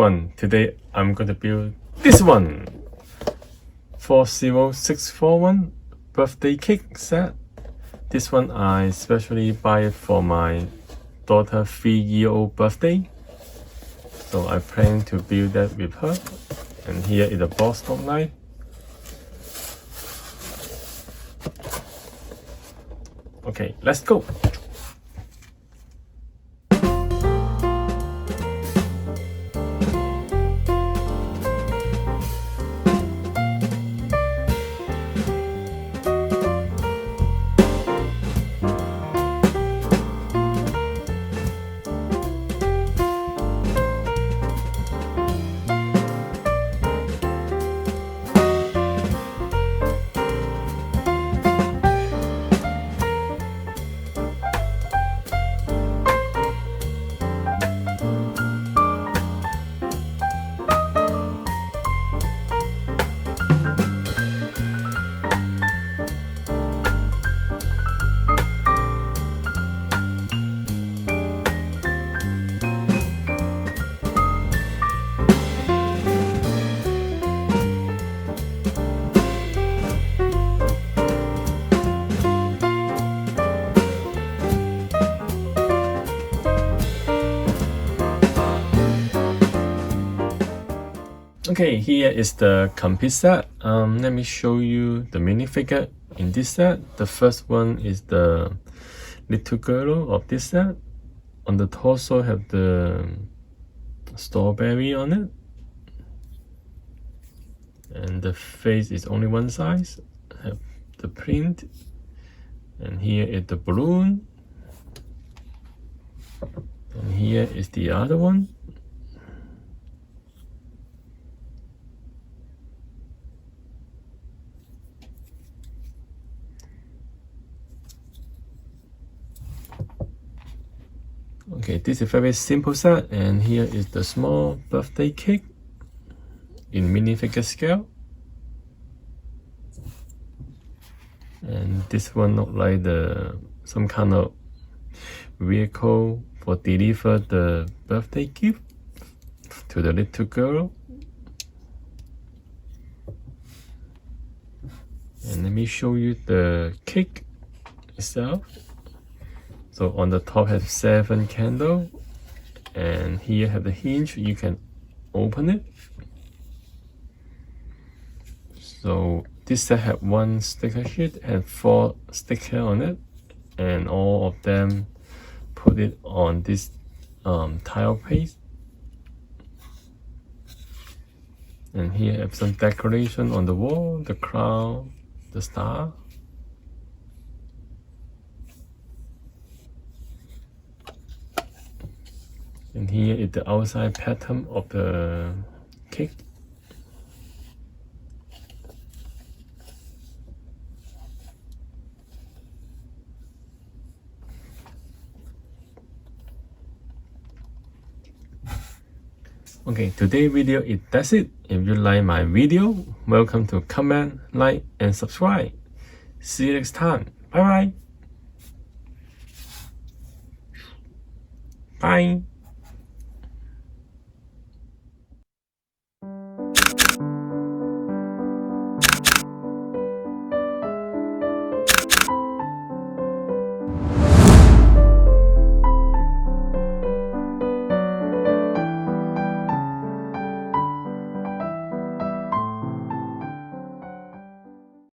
everyone, today I'm going to build this one 40641 birthday cake set. This one I specially buy it for my daughter 3-year-old birthday, so I plan to build that with her. And here is the box look like. Okay, let's go. Okay, here is the complete set. Let me show you the minifigure in this set. The first one is the little girl of this set. On the torso have the strawberry on it, and the face is only one size. Have the print, and here is the balloon, and here is the other one. Okay, this is a very simple set, and here is the small birthday cake in minifigure scale. And this one look like some kind of vehicle for deliver the birthday gift to the little girl. And let me show you the cake itself. So on the top has 7 candles, and here have the hinge, you can open it. So this set have 1 sticker sheet and 4 stickers on it, and all of them put it on this tile paste. And here have some decoration on the wall, the crown, the star. And here is the outside pattern of the cake. Okay, today's video that's it. If you like my video, welcome to comment, like, and subscribe. See you next time. Bye bye. Bye.